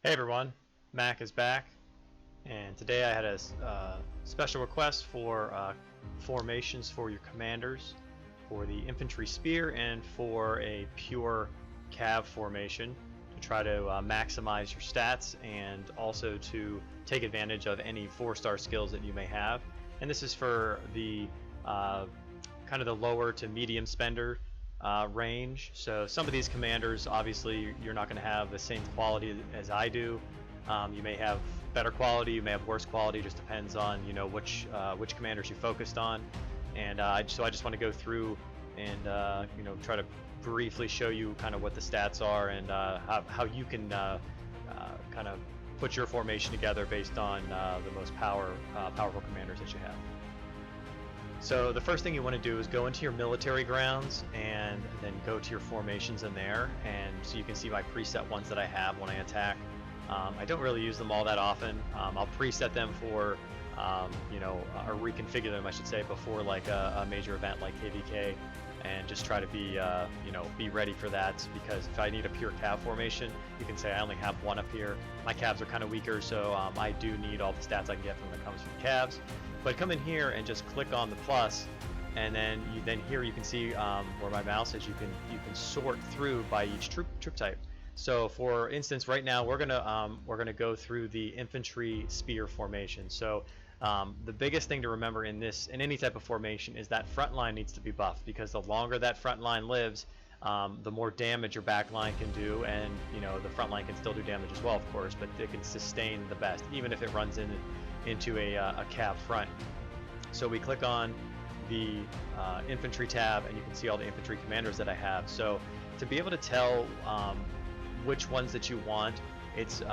Hey everyone, Mac is back, and today I had a special request for formations for your commanders, for the infantry spear and for a pure Cav formation to try to maximize your stats and also to take advantage of any 4-star skills that you may have. And this is for the kind of the lower to medium spender range. So some of these commanders, obviously you're not going to have the same quality as I do. You may have better quality, you may have worse quality, just depends on which commanders you focused on. And so I just want to go through and try to briefly show you kind of what the stats are and how you can kind of put your formation together based on the most powerful commanders that you have. So the first thing you want to do is go into your military grounds and then go to your formations in there, and so you can see my preset ones that I have when I attack. I don't really use them all that often. I'll preset them for or reconfigure them, I should say, before like a major event like KVK, and just try to be ready for that, because if I need a pure Cav formation, you can say I only have one up here. My Cavs are kind of weaker, so I do need all the stats I can get from that comes from Cavs. But come in here and just click on the plus, and then here you can see where my mouse is. You can sort through by each troop type. So for instance, right now we're gonna go through the infantry spear formation. So the biggest thing to remember in any type of formation is that front line needs to be buffed, because the longer that front line lives, the more damage your back line can do, and the front line can still do damage as well, of course, but it can sustain the best, even if it runs into a Cav front. So we click on the infantry tab, and you can see all the infantry commanders that I have. So to be able to tell which ones that you want, it's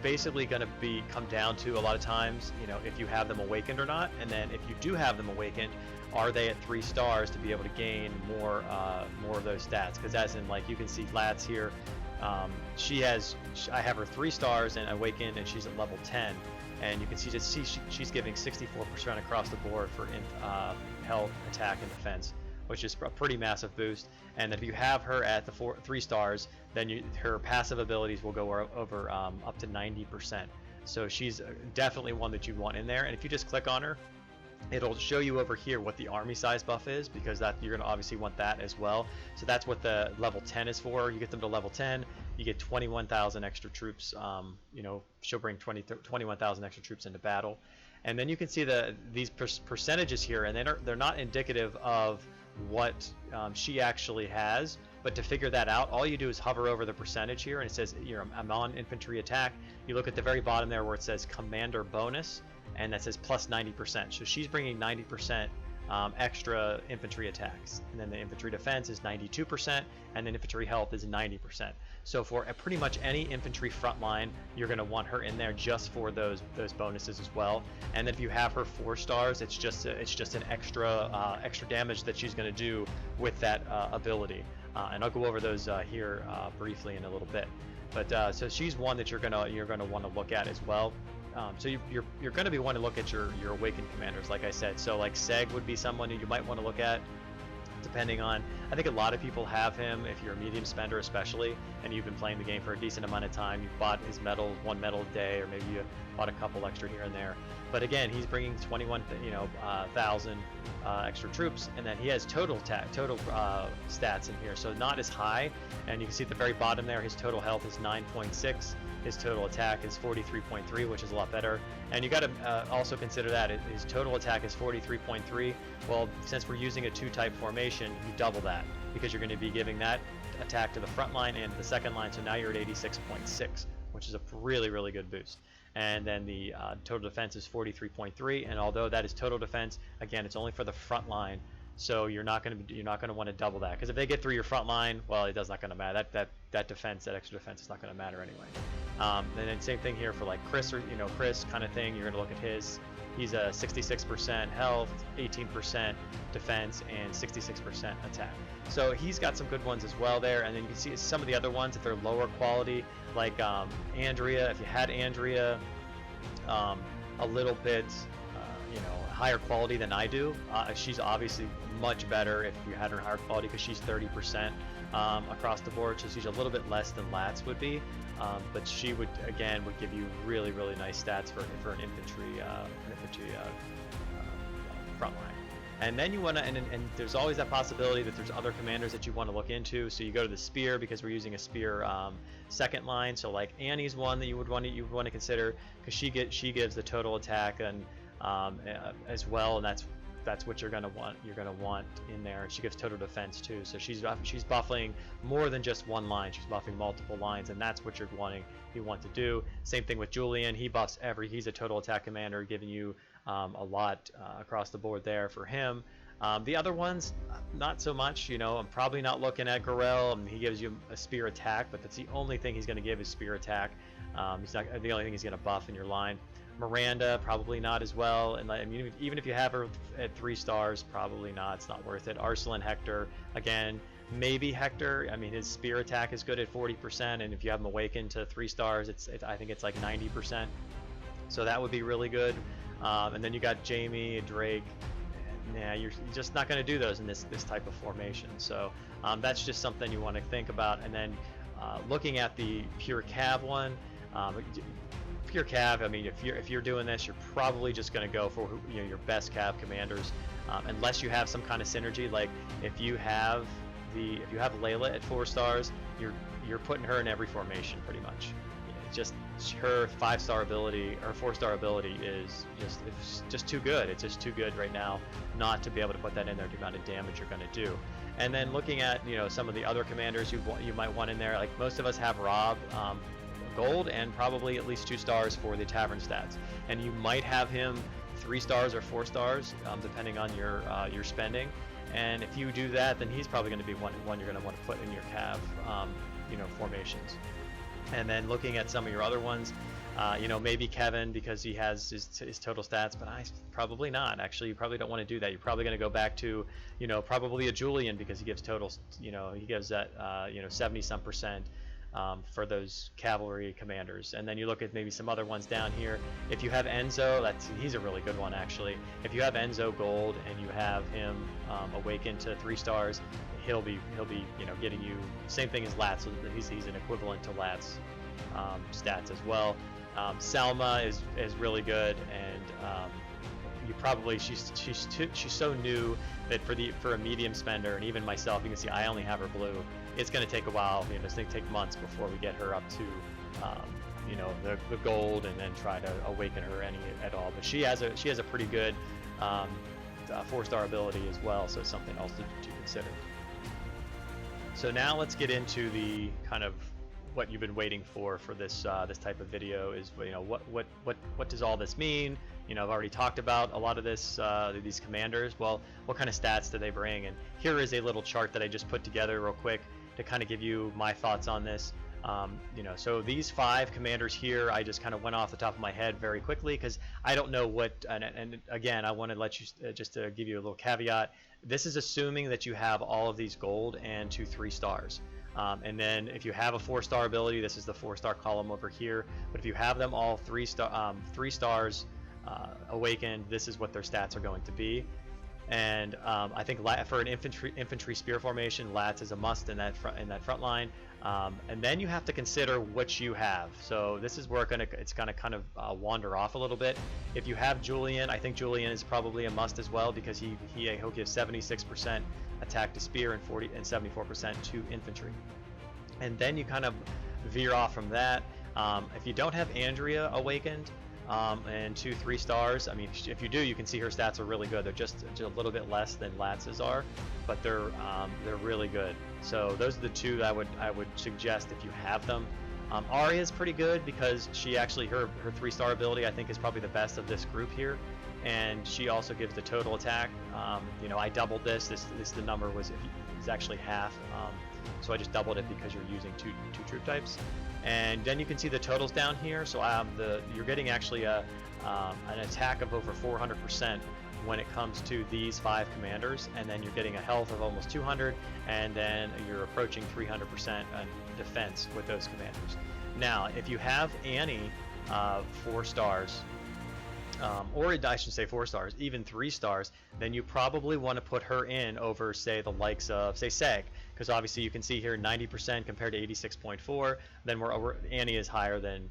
basically going to come down to, a lot of times, if you have them awakened or not, and then if you do have them awakened, are they at 3 stars to be able to gain more of those stats? Because as in, like, you can see Latz here, I have her 3 stars and awakened, and she's at level 10, and you can see she's giving 64% across the board for health, attack, and defense, which is a pretty massive boost. And if you have her at the 3 stars, then her passive abilities will go over up to 90%. So she's definitely one that you want in there. And if you just click on her, it'll show you over here what the army size buff is, because you're going to obviously want that as well. So that's what the level 10 is for. You get them to level 10, you get 21,000 extra troops. She'll bring 21,000 extra troops into battle. And then you can see these percentages here, and they're not indicative of what she actually has. But to figure that out, all you do is hover over the percentage here, and it says I'm on infantry attack. You look at the very bottom there where it says commander bonus, and that says plus 90%. So she's bringing 90% extra infantry attacks, and then the infantry defense is 92%, and then infantry health is 90%. So for pretty much any infantry front line, you're going to want her in there just for those bonuses as well. And then if you have her 4 stars, it's just an extra damage that she's going to do with that ability. And I'll go over those here briefly in a little bit. But so she's one that you're gonna want to look at as well. So you're going to be wanting to look at your awakened commanders, like I said. So like Seg would be someone who you might want to look at, depending on, I think a lot of people have him if you're a medium spender especially, and you've been playing the game for a decent amount of time. You've bought his medals, 1 medal a day, or maybe you bought a couple extra here and there. But again, he's bringing 21,000 extra troops, and then he has total stats in here, so not as high. And you can see at the very bottom there, his total health is 9.6. His total attack is 43.3, which is a lot better. And you got to also consider that his total attack is 43.3. Well, since we're using a 2-type formation, you double that, because you're going to be giving that attack to the front line and the second line. So now you're at 86.6, which is a really, really good boost. And then the total defense is 43.3. And although that is total defense, again, it's only for the front line. So you're not going to want to double that, because if they get through your front line, well, it does not going to matter. That defense, that extra defense, is not going to matter anyway. And then same thing here for like Chris, or Chris kind of thing. You're going to look at his. He's a 66% health, 18% defense, and 66% attack. So he's got some good ones as well there. And then you can see some of the other ones if they're lower quality, like Andrea. If you had Andrea, a little bit higher quality than I do, she's obviously much better if you had her higher quality, because she's 30% across the board, so she's a little bit less than Latz would be. but she would give you really nice stats for an infantry front line. And then you want to, and there's always that possibility that there's other commanders that you want to look into. So you go to the spear, because we're using a spear second line. So like Annie's one that you would want to consider, because she gives the total attack and as well, and that's what you're gonna want in there. She gives total defense too, so she's buffing more than just one line. She's buffing multiple lines, and that's what you want to do. Same thing with Julian. He buffs he's a total attack commander, giving you a lot across the board there for him. The other ones, not so much. I'm probably not looking at Gorell. He gives you a spear attack, but that's the only thing he's going to give is spear attack. He's not the only thing he's going to buff in your line. Miranda, probably not as well, and I mean, even if you have her at 3 stars, probably not. It's not worth it. Arslan, Hector, again, maybe Hector. I mean, his spear attack is good at 40%, and if you have him awakened to 3 stars, I think it's like 90%. So that would be really good. And then you got Jamie, Drake. Yeah, you're just not going to do those in this type of formation. So that's just something you want to think about. And then looking at the pure Cav one. Pure Cav, I mean, if you're doing this, you're probably just going to go for your best Cav commanders, unless you have some kind of synergy. Like if you have Layla at 4 stars, you're putting her in every formation pretty much. Just her 5-star ability or 4-star ability is just too good. It's just too good right now not to be able to put that in there. The amount of damage you're going to do. And then looking at some of the other commanders you might want in there, like most of us have Rob. Gold and probably at least 2 stars for the tavern stats, and you might have him 3 stars or 4 stars depending on your spending. And if you do that, then he's probably going to be one you're going to want to put in your Cav formations. And then looking at some of your other ones, maybe Kevin, because he has his total stats, but probably not. Actually, you probably don't want to do that. You're probably going to go back to probably a Julian, because he gives totals. He gives that 70-some%. For those cavalry commanders. And then you look at maybe some other ones down here. If you have Enzo, he's a really good one actually. If you have Enzo Gold and you have him awakened to 3 stars, he'll be getting you same thing as Latz. So he's an equivalent to Latz stats as well. Salma is really good, and you probably she's so new that for a medium spender, and even myself, you can see I only have her blue. It's going to take a while. It's going to take months before we get her up to the gold, and then try to awaken her any at all. But she has a pretty good 4-star ability as well, so it's something else to consider. So now let's get into the kind of what you've been waiting for this type of video. Is what does all this mean? I've already talked about a lot of these commanders. Well, what kind of stats do they bring? And here is a little chart that I just put together real quick to kind of give you my thoughts on this. So these 5 commanders here, I just kind of went off the top of my head very quickly, because I don't know what, and again, I want to let you, just to give you a little caveat, this is assuming that you have all of these gold and 2 3 stars. And then if you have a 4-star ability, this is the 4-star column over here. But if you have them all 3 stars awakened, this is what their stats are going to be. And I think for an infantry spear formation, Latz is a must in that front line. And then you have to consider what you have. So this is where it's gonna kind of wander off a little bit. If you have Julian, I think Julian is probably a must as well, because he'll give 76% attack to spear and 74% to infantry. And then you kind of veer off from that. If you don't have Andrea awakened and 2 3 stars, I mean, if you do, you can see her stats are really good. They're just a little bit less than Latz's are, but they're really good. So those are the 2 that I would suggest if you have them. Arya's pretty good, because she actually her 3-star ability I think is probably the best of this group here, and she also gives the total attack. I doubled this. The number was actually half, so I just doubled it because you're using two troop types. And then you can see the totals down here. So you're getting actually an attack of over 400% when it comes to these 5 commanders, and then you're getting a health of almost 200, and then you're approaching 300% defense with those commanders. Now, if you have Annie 4 stars, or I should say 4 stars, even 3 stars, then you probably want to put her in over, say, the likes of, say, Seg, because obviously you can see here 90% compared to 86.4. Then Annie is higher than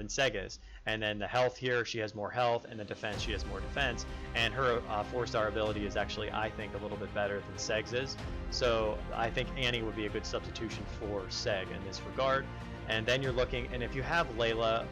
Seg is, and then the health here, she has more health, and the defense, she has more defense, and her 4-star ability is actually, I think, a little bit better than Seg's is. So I think Annie would be a good substitution for Seg in this regard. And then you're looking, and if you have Layla,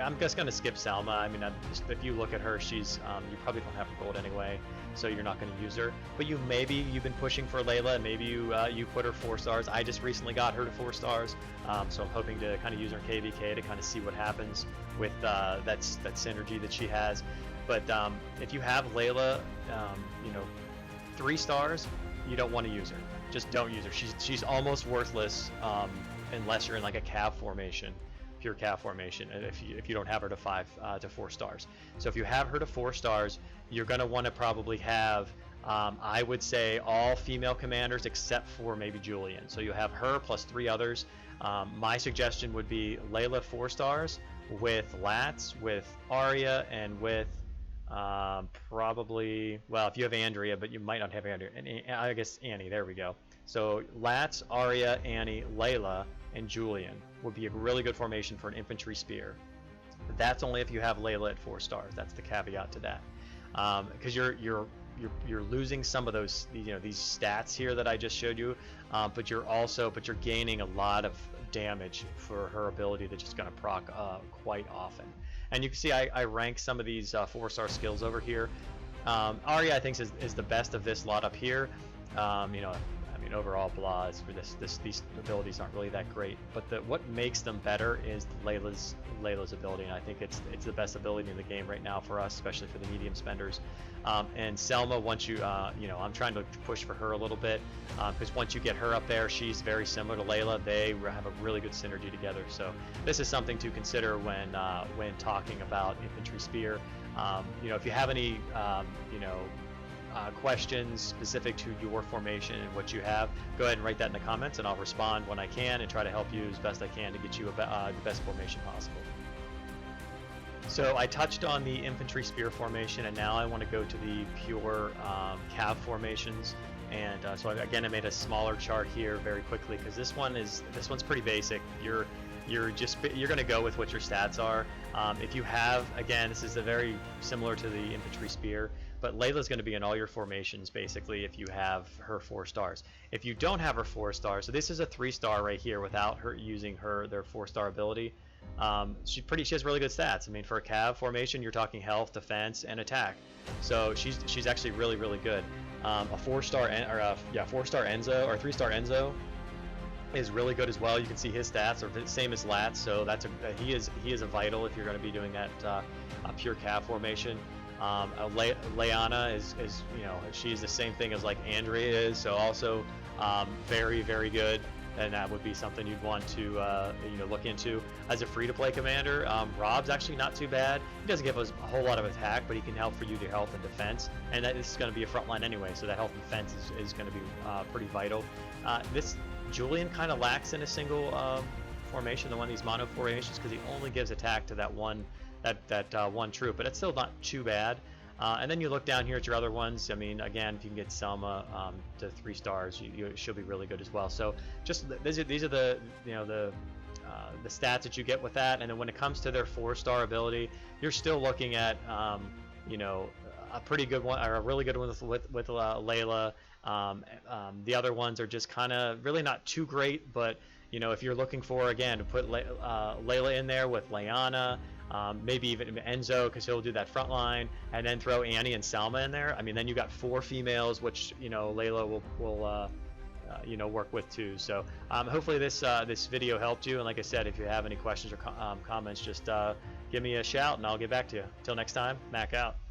I'm just going to skip Salma. I mean, if you look at her, she's you probably don't have her gold anyway, so you're not going to use her. But you've been pushing for Layla, and maybe you put her 4 stars. I just recently got her to 4 stars, so I'm hoping to kind of use her KVK to kind of see what happens with that synergy that she has. But if you have Layla, 3 stars, you don't want to use her. Just don't use her. She's almost worthless unless you're in like a Cav formation. Pure Cav formation, if you don't have her to 5 to 4 stars. So if you have her to 4 stars, you're going to want to probably have I would say all female commanders except for maybe Julian. So you have her plus 3 others. My suggestion would be Layla 4 stars with Lats, with Arya, and with probably, well, if you have Andrea, but you might not have Andrea, and I guess Annie. There we go. So Lats, Arya, Annie, Layla, and Julian would be a really good formation for an infantry spear. That's only if you have Layla at 4 stars. That's the caveat to that, because you're losing some of those these stats here that I just showed you, but you're gaining a lot of damage for her ability to just gonna proc quite often. And you can see I rank some of these 4-star skills over here. Arya I think is the best of this lot up here. I mean, overall, blah, for these abilities aren't really that great, but what makes them better is Layla's ability, and I think it's the best ability in the game right now for us, especially for the medium spenders. And Selma, once I'm trying to push for her a little bit, because once you get her up there, she's very similar to Layla. They have a really good synergy together. So this is something to consider when talking about infantry spear. If you have any questions specific to your formation and what you have, go ahead and write that in the comments, and I'll respond when I can and try to help you as best I can to get you the best formation possible. So I touched on the infantry spear formation, and now I want to go to the pure Cav formations. And so again, I made a smaller chart here very quickly because this one's pretty basic. You're going to go with what your stats are. If you have, again, this is very similar to the infantry spear, but Layla's going to be in all your formations basically if you have her 4 stars. If you don't have her 4 stars, so this is a 3-star right here without her using their 4-star ability. She has really good stats. I mean, for a Cav formation, you're talking health, defense, and attack. So she's actually really, really good. A 4-star 4-star Enzo or 3-star Enzo is really good as well. You can see his stats are the same as Lats, so he is a vital if you're going to be doing that a pure Cav formation. Leona is she's the same thing as like Andrea is, so also very, very good, and that would be something you'd want to look into as a free-to-play commander. Rob's actually not too bad. He doesn't give us a whole lot of attack, but he can help for you to health and defense, and this is going to be a front line anyway, so that health and defense is going to be pretty vital. This Julian kind of lacks in a single formation, the one of these mono formations, because he only gives attack to that one troop, but it's still not too bad. And then you look down here at your other ones. I mean, again, if you can get Selma to 3 stars, she'll be really good as well. So just these are the the stats that you get with that. And then when it comes to their 4-star ability, you're still looking at a pretty good one, or a really good one with Layla. The other ones are just kind of really not too great, but if you're looking for, again, to put Layla in there with Leona, maybe even Enzo, because he'll do that front line, and then throw Annie and Salma in there. I mean, then you got 4 females, which Layla will work with too. So hopefully this video helped you. And like I said, if you have any questions or comments, just give me a shout, and I'll get back to you. Till next time, Mac out.